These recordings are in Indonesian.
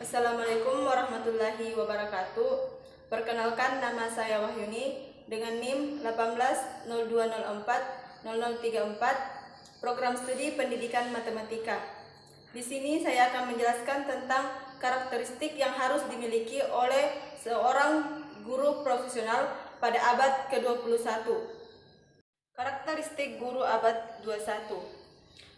Assalamualaikum warahmatullahi wabarakatuh. Perkenalkan, nama saya Wahyuni dengan NIM 1802040034, Program Studi Pendidikan Matematika. Di sini saya akan menjelaskan tentang karakteristik yang harus dimiliki oleh seorang guru profesional pada abad ke-21. Karakteristik guru abad 21.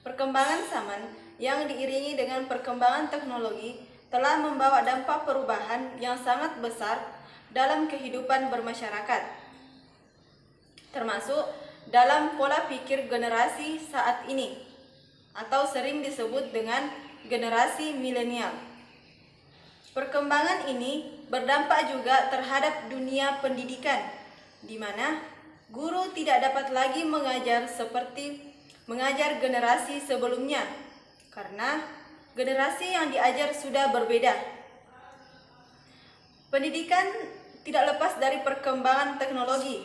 Perkembangan zaman yang diiringi dengan perkembangan teknologi telah membawa dampak perubahan yang sangat besar dalam kehidupan bermasyarakat, termasuk dalam pola pikir generasi saat ini, atau sering disebut dengan generasi milenial. Perkembangan ini berdampak juga terhadap dunia pendidikan, di mana guru tidak dapat lagi mengajar seperti mengajar generasi sebelumnya, karena generasi yang diajar sudah berbeda. Pendidikan tidak lepas dari perkembangan teknologi,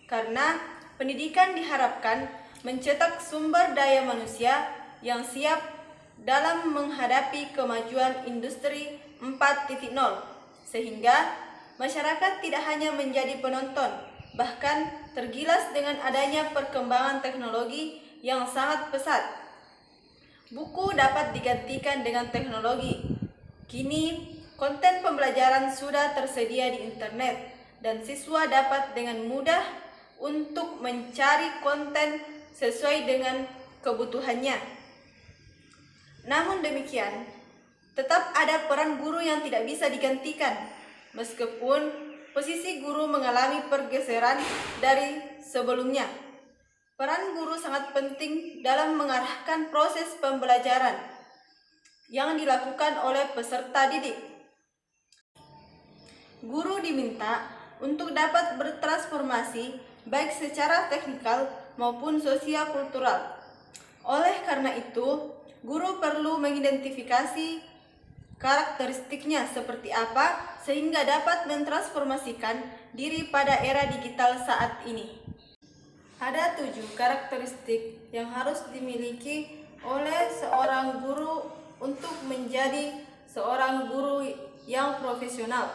karena pendidikan diharapkan mencetak sumber daya manusia yang siap dalam menghadapi kemajuan industri 4.0, sehingga masyarakat tidak hanya menjadi penonton, bahkan tergilas dengan adanya perkembangan teknologi yang sangat pesat. Buku dapat digantikan dengan teknologi. Kini, konten pembelajaran sudah tersedia di internet dan siswa dapat dengan mudah untuk mencari konten sesuai dengan kebutuhannya. Namun demikian, tetap ada peran guru yang tidak bisa digantikan, meskipun posisi guru mengalami pergeseran dari sebelumnya. Peran guru sangat penting dalam mengarahkan proses pembelajaran yang dilakukan oleh peserta didik. Guru diminta untuk dapat bertransformasi baik secara teknikal maupun sosial kultural. Oleh karena itu, guru perlu mengidentifikasi karakteristiknya seperti apa sehingga dapat mentransformasikan diri pada era digital saat ini. Ada 7 karakteristik yang harus dimiliki oleh seorang guru untuk menjadi seorang guru yang profesional.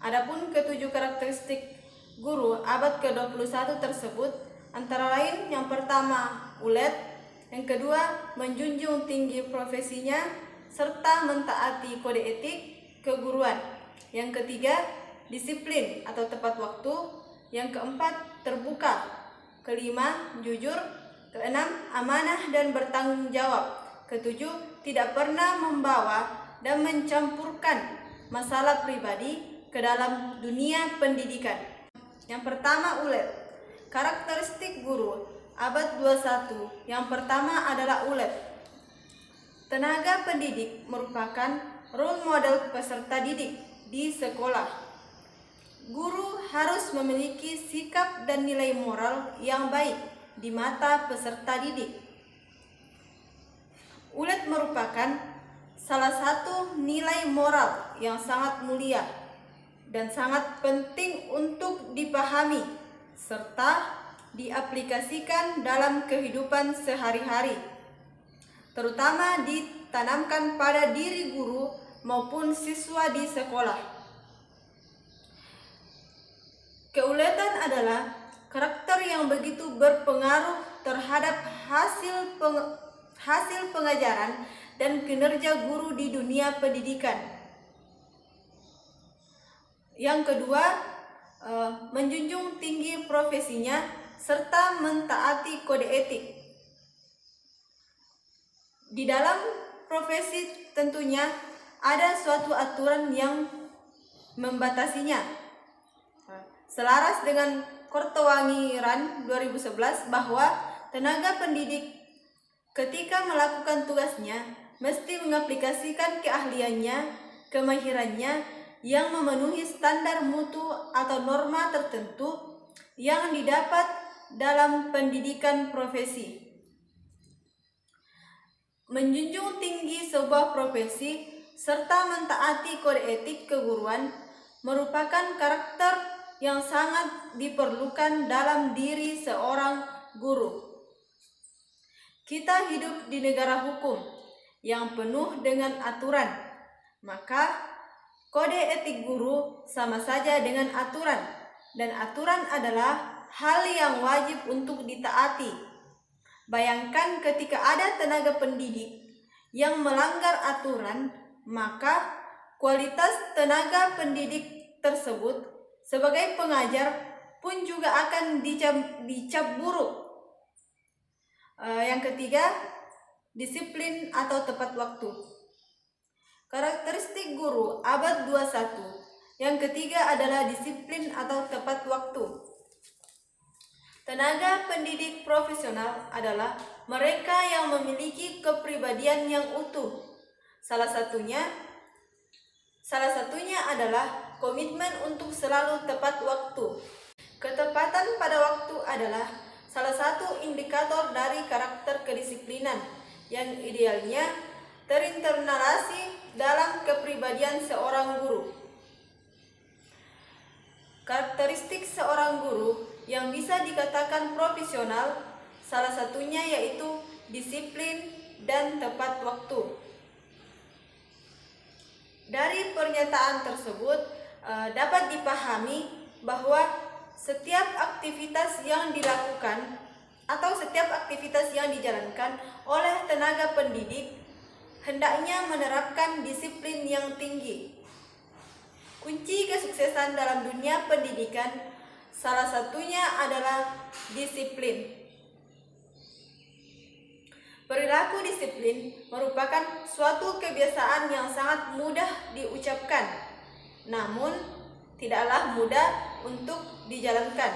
Adapun ke-7 karakteristik guru abad ke-21 tersebut antara lain: yang pertama, ulet; yang kedua, menjunjung tinggi profesinya serta mentaati kode etik keguruan; yang ketiga, disiplin atau tepat waktu; yang keempat, terbuka; kelima, jujur; keenam, amanah dan bertanggung jawab; ketujuh, tidak pernah membawa dan mencampurkan masalah pribadi ke dalam dunia pendidikan. Yang pertama, ulet. Karakteristik guru abad 21 yang pertama adalah ulet. Tenaga pendidik merupakan role model peserta didik di sekolah. Guru harus memiliki sikap dan nilai moral yang baik di mata peserta didik. Ulet merupakan salah satu nilai moral yang sangat mulia dan sangat penting untuk dipahami serta diaplikasikan dalam kehidupan sehari-hari, terutama ditanamkan pada diri guru maupun siswa di sekolah. Keuletan adalah karakter yang begitu berpengaruh terhadap hasil pengajaran dan kinerja guru di dunia pendidikan. Yang kedua, menjunjung tinggi profesinya serta mentaati kode etik. Di dalam profesi tentunya ada suatu aturan yang membatasinya. Selaras dengan Kortowangiran 2011 bahwa tenaga pendidik ketika melakukan tugasnya mesti mengaplikasikan keahliannya, kemahirannya yang memenuhi standar mutu atau norma tertentu yang didapat dalam pendidikan profesi. Menjunjung tinggi sebuah profesi serta mentaati kode etik keguruan merupakan karakter yang sangat diperlukan dalam diri seorang guru. Kita hidup di negara hukum yang penuh dengan aturan Maka kode etik guru sama saja dengan aturan, dan aturan adalah hal yang wajib untuk ditaati. Bayangkan ketika ada tenaga pendidik yang melanggar aturan, maka kualitas tenaga pendidik tersebut sebagai pengajar pun juga akan dicap buruk. Yang ketiga, disiplin atau tepat waktu. Karakteristik guru abad 21. Yang ketiga adalah disiplin atau tepat waktu. Tenaga pendidik profesional adalah mereka yang memiliki kepribadian yang utuh. Salah satunya adalah komitmen untuk selalu tepat waktu. Ketepatan pada waktu adalah salah satu indikator dari karakter kedisiplinan yang idealnya terinternalisasi dalam kepribadian seorang guru. Karakteristik seorang guru yang bisa dikatakan profesional salah satunya yaitu disiplin dan tepat waktu. Dari pernyataan tersebut dapat dipahami bahwa setiap aktivitas yang dilakukan atau setiap aktivitas yang dijalankan oleh tenaga pendidik hendaknya menerapkan disiplin yang tinggi. Kunci kesuksesan dalam dunia pendidikan salah satunya adalah disiplin. Perilaku disiplin merupakan suatu kebiasaan yang sangat mudah diucapkan, namun tidaklah mudah untuk dijalankan.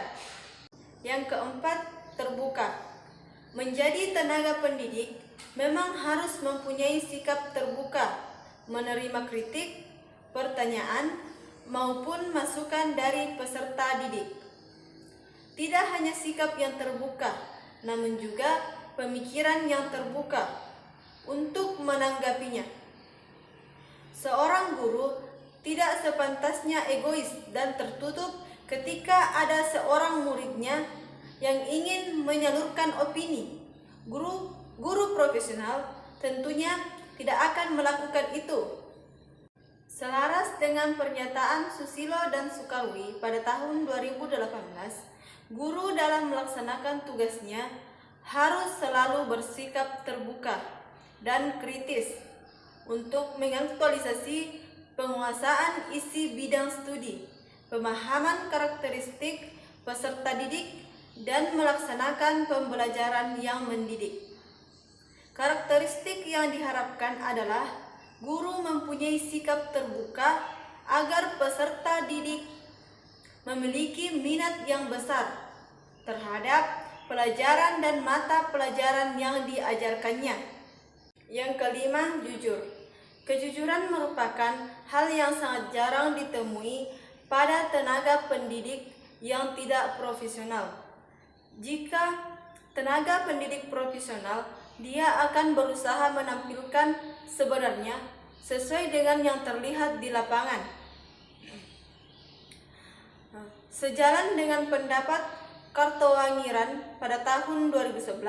Yang keempat, terbuka. Menjadi tenaga pendidik memang harus mempunyai sikap terbuka, menerima kritik, pertanyaan, maupun masukan dari peserta didik. Tidak hanya sikap yang terbuka, namun juga pemikiran yang terbuka untuk menanggapinya. Seorang guru tidak sepantasnya egois dan tertutup ketika ada seorang muridnya yang ingin menyalurkan opini. Guru profesional tentunya tidak akan melakukan itu. Selaras dengan pernyataan Susilo dan Sukawi pada tahun 2018, guru dalam melaksanakan tugasnya harus selalu bersikap terbuka dan kritis untuk mengaktualisasi penguasaan isi bidang studi, pemahaman karakteristik peserta didik, dan melaksanakan pembelajaran yang mendidik. Karakteristik yang diharapkan adalah guru mempunyai sikap terbuka agar peserta didik memiliki minat yang besar terhadap pelajaran dan mata pelajaran yang diajarkannya. Yang kelima, jujur. Kejujuran merupakan hal yang sangat jarang ditemui pada tenaga pendidik yang tidak profesional. Jika tenaga pendidik profesional, dia akan berusaha menampilkan sebenarnya sesuai dengan yang terlihat di lapangan. Sejalan dengan pendapat Kartowangiran pada tahun 2011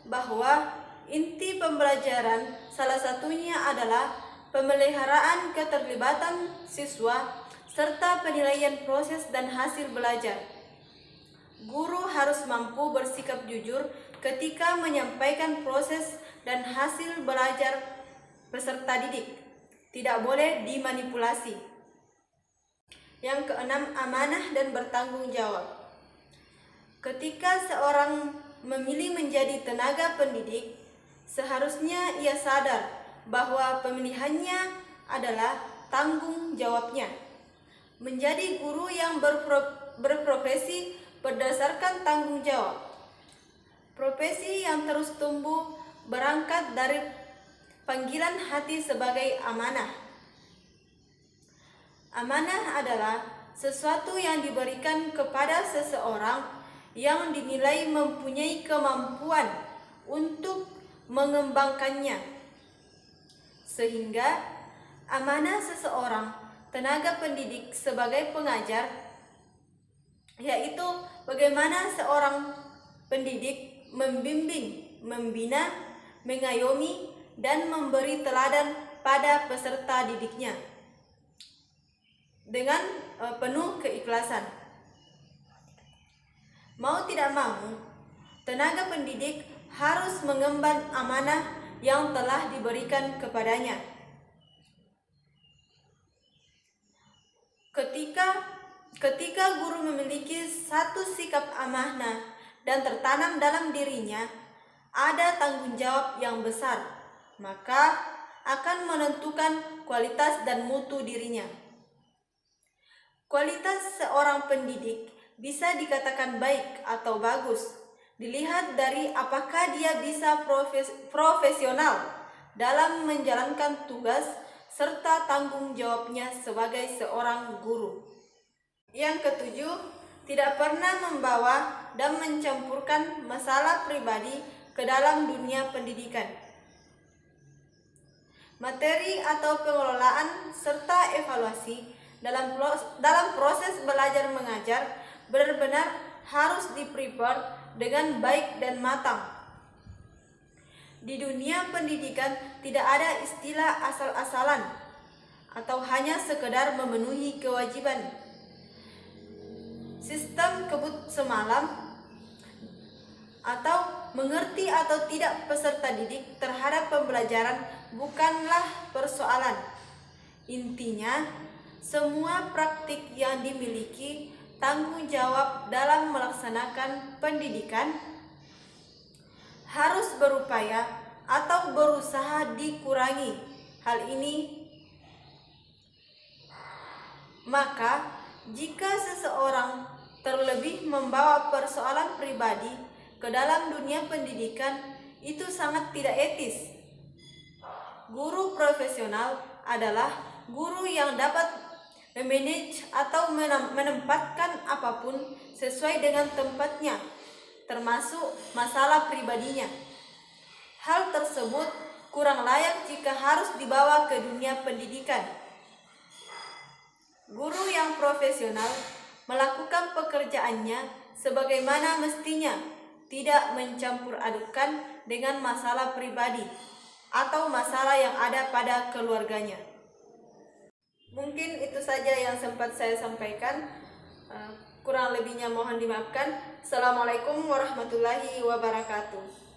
bahwa inti pembelajaran salah satunya adalah pemeliharaan keterlibatan siswa serta penilaian proses dan hasil belajar. Guru harus mampu bersikap jujur ketika menyampaikan proses dan hasil belajar peserta didik. Tidak boleh dimanipulasi. Yang keenam, amanah dan bertanggung jawab. Ketika seorang memilih menjadi tenaga pendidik, seharusnya ia sadar bahwa pemilihannya adalah tanggung jawabnya. Menjadi guru yang berprofesi berdasarkan tanggung jawab. Profesi yang terus tumbuh berangkat dari panggilan hati sebagai amanah. Amanah adalah sesuatu yang diberikan kepada seseorang yang dinilai mempunyai kemampuan untuk mengembangkannya. Sehingga amanah seseorang tenaga pendidik sebagai pengajar yaitu bagaimana seorang pendidik membimbing, membina, mengayomi, dan memberi teladan pada peserta didiknya dengan penuh keikhlasan. Mau tidak mau, tenaga pendidik harus mengemban amanah yang telah diberikan kepadanya. Ketika guru memiliki satu sikap amanah dan tertanam dalam dirinya, ada tanggung jawab yang besar, maka akan menentukan kualitas dan mutu dirinya. Kualitas seorang pendidik bisa dikatakan baik atau bagus, dilihat dari apakah dia bisa profesional dalam menjalankan tugas serta tanggung jawabnya sebagai seorang guru. Yang ketujuh, tidak pernah membawa dan mencampurkan masalah pribadi ke dalam dunia pendidikan. Materi atau pengelolaan serta evaluasi dalam proses belajar mengajar benar-benar harus di-prepare dengan baik dan matang. Di dunia pendidikan tidak ada istilah asal-asalan atau hanya sekedar memenuhi kewajiban. Sistem kebut semalam atau mengerti atau tidak peserta didik terhadap pembelajaran bukanlah persoalan. Intinya, semua praktik yang dimiliki tanggung jawab dalam melaksanakan pendidikan harus berupaya atau berusaha dikurangi hal ini. Maka, jika seseorang terlebih membawa persoalan pribadi ke dalam dunia pendidikan, itu sangat tidak etis. Guru profesional adalah guru yang dapat memanage atau menempatkan apapun sesuai dengan tempatnya, termasuk masalah pribadinya. Hal tersebut kurang layak jika harus dibawa ke dunia pendidikan. Guru yang profesional melakukan pekerjaannya sebagaimana mestinya, tidak mencampur adukan dengan masalah pribadi atau masalah yang ada pada keluarganya. Mungkin itu saja yang sempat saya sampaikan. Kurang lebihnya mohon dimaafkan. Assalamualaikum warahmatullahi wabarakatuh.